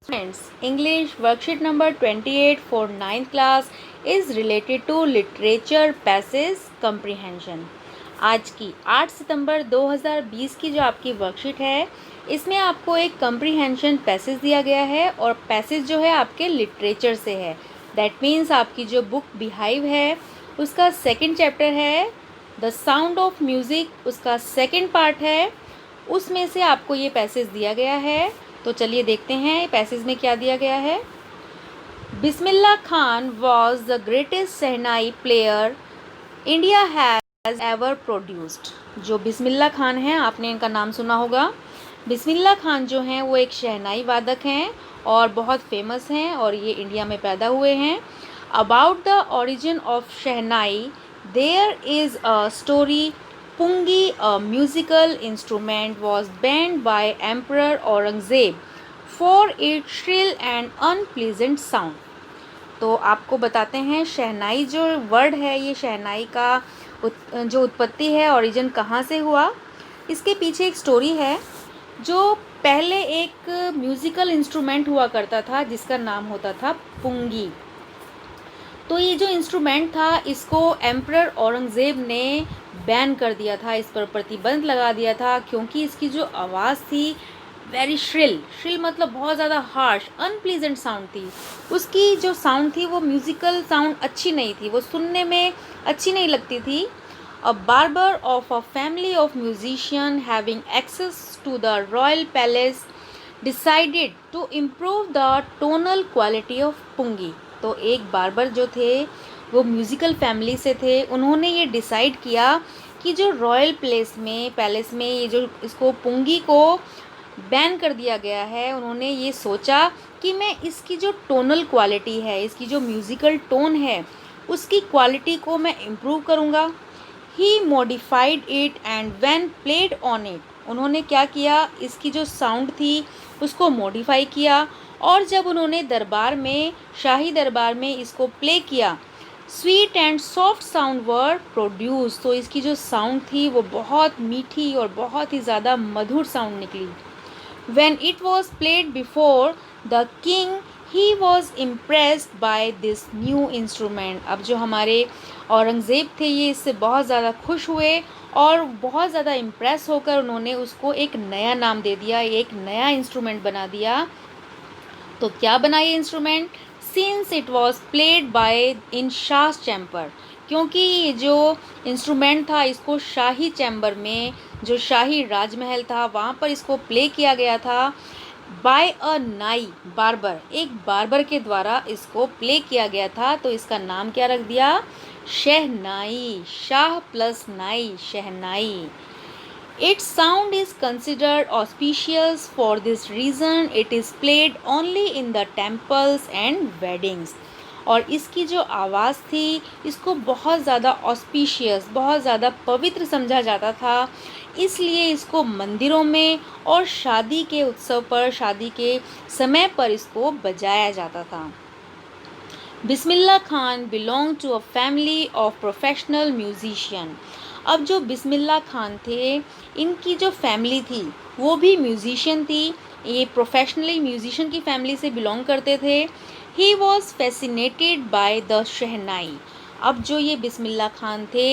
Friends, English worksheet number 28 for ninth class is related to literature passage comprehension. आज की 8 सितंबर 2020 की जो आपकी वर्कशीट है, इसमें आपको एक comprehension पैसेज दिया गया है और पैसेज जो है आपके लिटरेचर से है. दैट मीन्स आपकी जो बुक बिहाइव है उसका सेकेंड चैप्टर है, द साउंड ऑफ म्यूज़िक उसका सेकेंड पार्ट है, उसमें से आपको ये पैसेज दिया गया है. तो चलिए देखते हैं पैसेज में क्या दिया गया है. Bismillah Khan was the greatest shehnai player India has ever produced. जो बिस्मिल्लाह खान हैं, आपने इनका नाम सुना होगा. बिस्मिल्लाह खान जो हैं वो एक शहनाई वादक हैं और बहुत फेमस हैं और ये इंडिया में पैदा हुए हैं. About the origin of shehnai there is a story. Pungi, a musical instrument, was banned by Emperor Aurangzeb for its shrill and unpleasant sound. तो आपको बताते हैं शहनाई जो वर्ड है, ये शहनाई का जो उत्पत्ति है, ओरिजिन कहाँ से हुआ. इसके पीछे एक स्टोरी है. जो पहले एक म्यूज़िकल इंस्ट्रूमेंट हुआ करता था जिसका नाम होता था पुंगी. तो ये जो इंस्ट्रूमेंट था इसको एम्परर औरंगज़ेब ने बैन कर दिया था, इस पर प्रतिबंध लगा दिया था क्योंकि इसकी जो आवाज़ थी वेरी श्रिल मतलब बहुत ज़्यादा हार्श, अनप्लीजेंट साउंड थी. उसकी जो साउंड थी वो म्यूज़िकल साउंड अच्छी नहीं थी, वो सुनने में अच्छी नहीं लगती थी. A barber of a family of musician having access to the royal palace decided to improve the tonal quality of pungi. तो एक बार्बर जो थे वो म्यूज़िकल फैमिली से थे. उन्होंने ये डिसाइड किया कि जो रॉयल पैलेस में ये जो इसको पुंगी को बैन कर दिया गया है, उन्होंने ये सोचा कि मैं इसकी जो टोनल क्वालिटी है, इसकी जो म्यूज़िकल टोन है, उसकी क्वालिटी को मैं इम्प्रूव करूँगा. He modified it and when played on it. उन्होंने क्या किया, इसकी जो साउंड थी उसको मॉडिफाई किया और जब उन्होंने शाही दरबार में इसको प्ले किया, sweet and soft sound were produce. तो इसकी जो साउंड थी वो बहुत मीठी और बहुत ही ज़्यादा मधुर साउंड निकली. When it was played before the king he was impressed by this new instrument. अब जो हमारे औरंगज़ेब थे ये इससे बहुत ज़्यादा खुश हुए और बहुत ज़्यादा इम्प्रेस होकर उन्होंने उसको एक नया नाम दे दिया, एक नया इंस्ट्रूमेंट बना दिया. तो क्या बना ये instrument? Since it was played by in Shah chamber. क्योंकि ये जो इंस्ट्रूमेंट था इसको शाही चैम्बर में, जो शाही राजमहल था वहाँ पर इसको प्ले किया गया था. बाय अ नाई बार्बर, एक बार्बर के द्वारा इसको प्ले किया गया था. तो इसका नाम क्या रख दिया? शहनाई. शाह प्लस नाई, शहनाई. Its sound is considered auspicious. For this reason, it is played only in the temples and weddings. और इसकी जो आवाज़ थी इसको बहुत ज़्यादा ऑस्पिशियस, बहुत ज़्यादा पवित्र समझा जाता था, इसलिए इसको मंदिरों में और शादी के उत्सव पर, शादी के समय पर इसको बजाया जाता था. Bismillah Khan belong to a family of professional musician. अब जो बिस्मिल्लाह खान थे इनकी जो फैमिली थी वो भी म्यूजिशियन थी. ये प्रोफेशनली म्यूजिशियन की फैमिली से बिलोंग करते थे. He was fascinated by the shehnai. अब जो ये बिस्मिल्लाह खान थे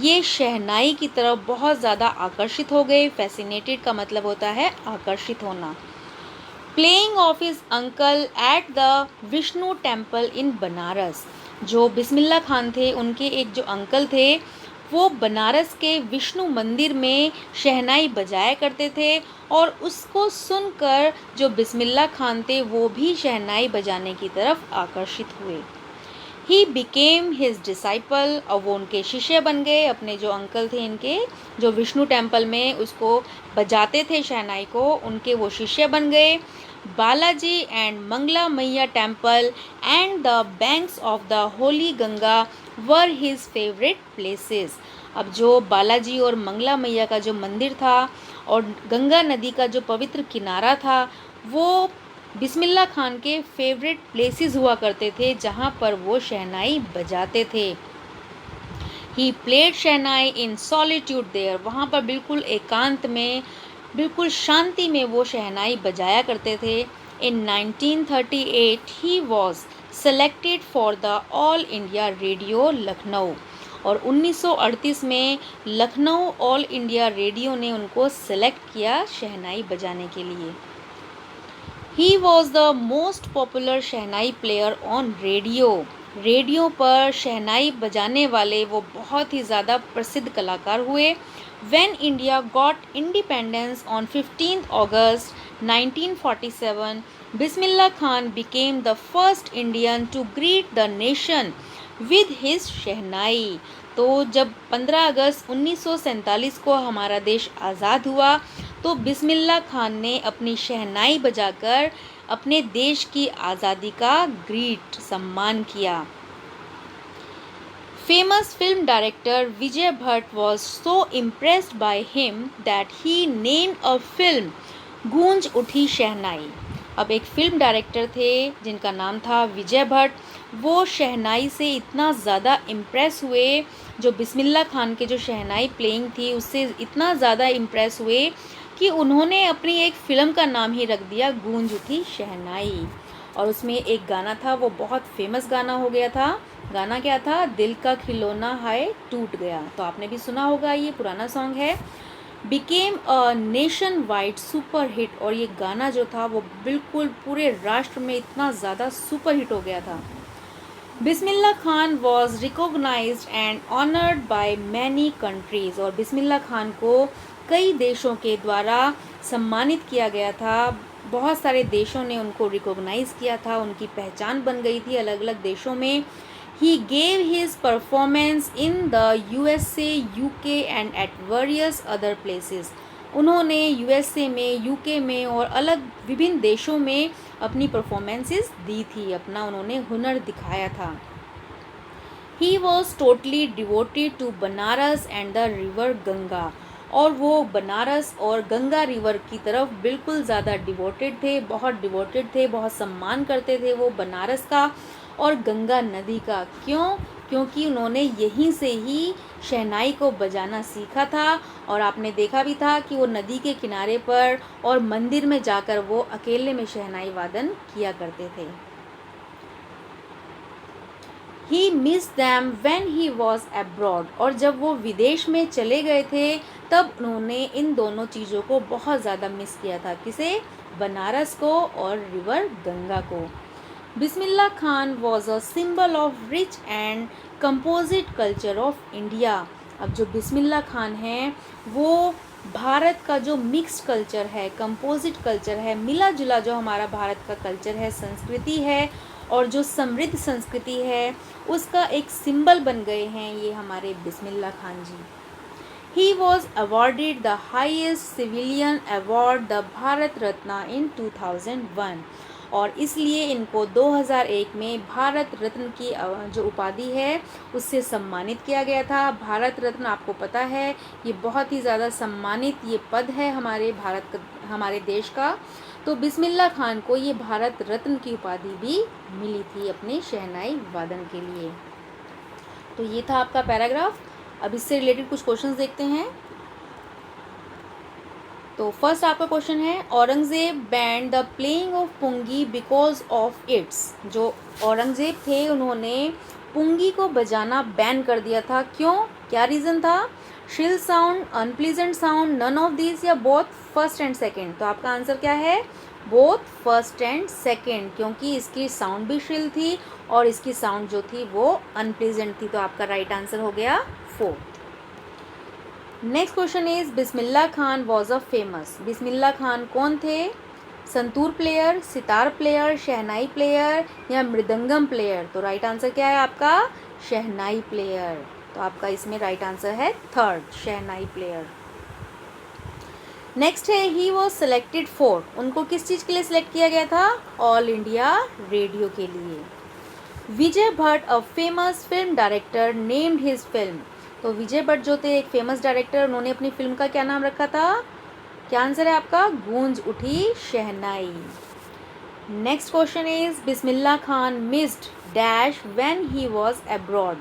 ये शहनाई की तरफ बहुत ज़्यादा आकर्षित हो गए. फैसिनेटेड का मतलब होता है आकर्षित होना. Playing of his uncle at the Vishnu temple in Banaras. जो बिस्मिल्लाह खान थे उनके एक जो अंकल थे वो बनारस के विष्णु मंदिर में शहनाई बजाया करते थे और उसको सुनकर जो बिस्मिल्लाह खान थे वो भी शहनाई बजाने की तरफ आकर्षित हुए. He became his disciple. और वो उनके शिष्य बन गए. अपने जो अंकल थे इनके, जो विष्णु टेम्पल में उसको बजाते थे शहनाई को, उनके वो शिष्य बन गए. बालाजी एंड मंगला मैया temple and the banks of the Holi Ganga were his favourite places. अब जो बालाजी और मंगला मैया का जो मंदिर था और गंगा नदी का जो पवित्र किनारा था वो बिस्मिल्लाह खान के फेवरेट प्लेसेस हुआ करते थे जहाँ पर वो शहनाई बजाते थे. He played shehnai in solitude there. वहाँ पर बिल्कुल एकांत में, बिल्कुल शांति में वो शहनाई बजाया करते थे. In 1938 he was selected for the All India Radio Lucknow, और 1938 में लखनऊ ऑल इंडिया रेडियो ने उनको सेलेक्ट किया शहनाई बजाने के लिए। He was the most popular shehnai player on radio. Radio पर शहनाई बजाने वाले वो बहुत ही ज़्यादा प्रसिद्ध कलाकार हुए। When India got independence on 15th August 1947, Bismillah Khan became the first Indian to greet the nation with his शहनाई। तो जब 15 अगस्त 1947 को हमारा देश आज़ाद हुआ तो बिस्मिल्लाह खान ने अपनी शहनाई बजाकर अपने देश की आज़ादी का ग्रीट सम्मान किया। Famous film director Vijay Bhatt was so impressed by him that he named a film गूंज उठी शहनाई। अब एक फिल्म डायरेक्टर थे जिनका नाम था विजय भट्ट, वो शहनाई से इतना ज़्यादा इम्प्रेस हुए, जो बिस्मिल्लाह खान के जो शहनाई प्लेइंग थी उससे इतना ज़्यादा इम्प्रेस हुए कि उन्होंने अपनी एक फ़िल्म का नाम ही रख दिया गूंज उठी शहनाई। और उसमें एक गाना था, वो बहुत फेमस गाना हो गया था। गाना क्या था? दिल का खिलौना हाय टूट गया। तो आपने भी सुना होगा, ये पुराना सॉन्ग है। Became a nation wide super hit, और ये गाना जो था वो बिल्कुल पूरे राष्ट्र में इतना ज़्यादा सुपर हिट हो गया था। Bismillah Khan was recognised and honoured by many countries, और बिस्मिल्लाह खान को कई देशों के द्वारा सम्मानित किया गया था। बहुत सारे देशों ने उनको रिकॉग्नाइज़ किया था, उनकी पहचान बन गई थी अलग अलग देशों में। He gave his performance in the USA, UK and at various other places. उन्होंने USA में, UK में और अलग विभिन्न देशों में अपनी परफॉर्मेंसेस दी थी, अपना उन्होंने हुनर दिखाया था। He was totally devoted to Banaras and the river Ganga, और वो बनारस और गंगा रिवर की तरफ बिल्कुल ज़्यादा डिवोटेड थे, बहुत सम्मान करते थे वो बनारस का और गंगा नदी का। क्यों? क्योंकि उन्होंने यहीं से ही शहनाई को बजाना सीखा था, और आपने देखा भी था कि वो नदी के किनारे पर और मंदिर में जाकर वो अकेले में शहनाई वादन किया करते थे। He missed them when he was abroad, और जब वो विदेश में चले गए थे तब उन्होंने इन दोनों चीज़ों को बहुत ज़्यादा मिस किया था। किसे? बनारस को और रिवर गंगा को। Bismillah Khan was a symbol of rich and composite culture of India. अब जो बिस्मिल्लाह खान हैं वो भारत का जो मिक्स्ड कल्चर है, कंपोजिट कल्चर है, मिला जुला जो हमारा भारत का कल्चर है, संस्कृति है, और जो समृद्ध संस्कृति है उसका एक सिंबल बन गए हैं ये हमारे Bismillah Khan ji. He was awarded the highest civilian award the Bharat Ratna in 2001, और इसलिए इनको 2001 में भारत रत्न की जो उपाधि है उससे सम्मानित किया गया था। भारत रत्न आपको पता है ये बहुत ही ज़्यादा सम्मानित ये पद है हमारे देश का। तो बिस्मिल्लाह खान को ये भारत रत्न की उपाधि भी मिली थी अपने शहनाई वादन के लिए। तो ये था आपका पैराग्राफ। अब इससे रिलेटेड कुछ क्वेश्चंस देखते हैं। तो फर्स्ट आपका क्वेश्चन है, Aurangzeb banned the playing of pungi because of its. जो औरंगज़ेब थे उन्होंने पुंगी को बजाना बैन कर दिया था। क्यों? क्या रीज़न था? Shrill sound, unpleasant sound, none of this, या बोथ फर्स्ट एंड सेकेंड। तो आपका आंसर क्या है? बोथ फर्स्ट एंड सेकेंड, क्योंकि इसकी साउंड भी श्रिल थी और इसकी साउंड जो थी वो अनप्लीजेंट थी। तो आपका राइट आंसर हो गया 4। Next question is, Bismillah Khan was a famous. Bismillah Khan कौन थे? Santoor player, sitar player, shehnai player या मृदंगम प्लेयर। तो राइट आंसर क्या है आपका? शहनाई प्लेयर। तो आपका इसमें राइट आंसर है 3rd, शहनाई प्लेयर। नेक्स्ट है, ही वॉज सेलेक्टेड फॉर। उनको किस चीज़ के लिए सिलेक्ट किया गया था? ऑल इंडिया रेडियो के लिए। Vijay Bhatt a famous film director named his film. तो विजय भट्ट जो थे एक फेमस डायरेक्टर, उन्होंने अपनी फिल्म का क्या नाम रखा था? क्या आंसर है आपका? Goonj Uthi Shehnai. Next question is, Bismillah Khan missed dash when he was abroad.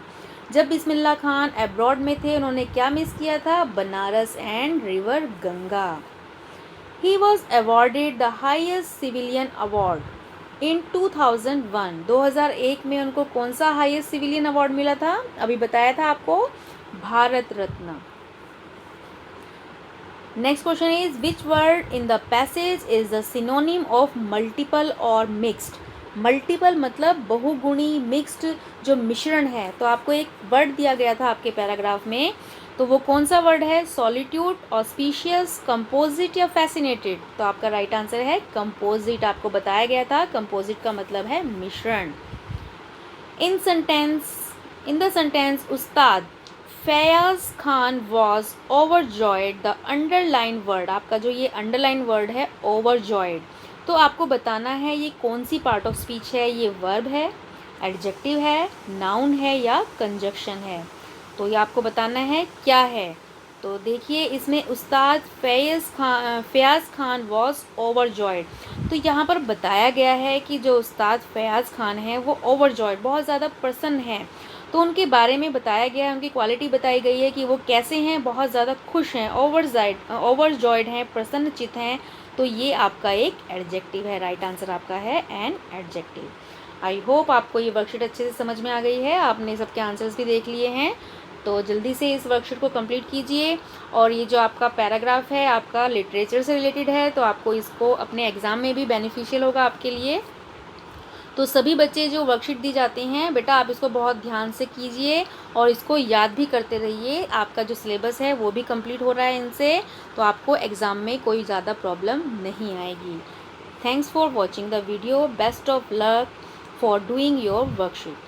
जब बिस्मिल्लाह खान अब्रॉड में थे उन्होंने क्या मिस किया था? Banaras and river Ganga. He was awarded the highest civilian award in 2001। 2001 में उनको कौन सा हाईएस्ट सिविलियन अवार्ड मिला था? अभी बताया था आपको, Bharat Ratna. Next question is which word in the passage is the synonym of multiple और मिक्स्ड? मल्टीपल मतलब बहुगुणी, मिक्स्ड जो मिश्रण है। तो आपको एक वर्ड दिया गया था आपके पैराग्राफ में, तो वो कौन सा वर्ड है? सॉलिट्यूड, ऑस्पिशियस, कंपोजिट या फैसिनेटेड? तो आपका राइट आंसर है कंपोजिट। आपको बताया गया था कंपोजिट का मतलब है मिश्रण। In the sentence Ustad Faiyaz Khan was overjoyed, the underline word, आपका जो ये अंडरलाइन वर्ड है ओवरजॉयड, तो आपको बताना है ये कौन सी पार्ट ऑफ स्पीच है। ये वर्ब है, एडजेक्टिव है, नाउन है या कंजक्शन है? तो ये आपको बताना है क्या है। तो देखिए इसमें उस्ताद फैयाज खान वॉज ओवरजॉयड, तो यहाँ पर बताया गया है कि जो उस्ताद फैयाज खान है वो ओवरजॉयड, बहुत ज़्यादा प्रसन्न हैं। तो उनके बारे में बताया गया है, उनकी क्वालिटी बताई गई है कि वो कैसे हैं, बहुत ज़्यादा खुश हैं, ओवरजॉयड हैं, प्रसन्नचित हैं। तो ये आपका एक एडजेक्टिव है। राइट आंसर आपका है एन एडजेक्टिव। आई होप आपको ये वर्कशीट अच्छे से समझ में आ गई है, आपने सबके आंसर्स भी देख लिए हैं। तो जल्दी से इस वर्कशीट को कंप्लीट कीजिए। और ये जो आपका पैराग्राफ है आपका लिटरेचर से रिलेटेड है, तो आपको इसको अपने एग्ज़ाम में भी बेनिफिशियल होगा आपके लिए। तो सभी बच्चे जो वर्कशीट दी जाती हैं बेटा, आप इसको बहुत ध्यान से कीजिए और इसको याद भी करते रहिए। आपका जो सिलेबस है वो भी कंप्लीट हो रहा है इनसे, तो आपको एग्ज़ाम में कोई ज़्यादा प्रॉब्लम नहीं आएगी। Thanks for watching the video. Best of luck for doing your worksheet.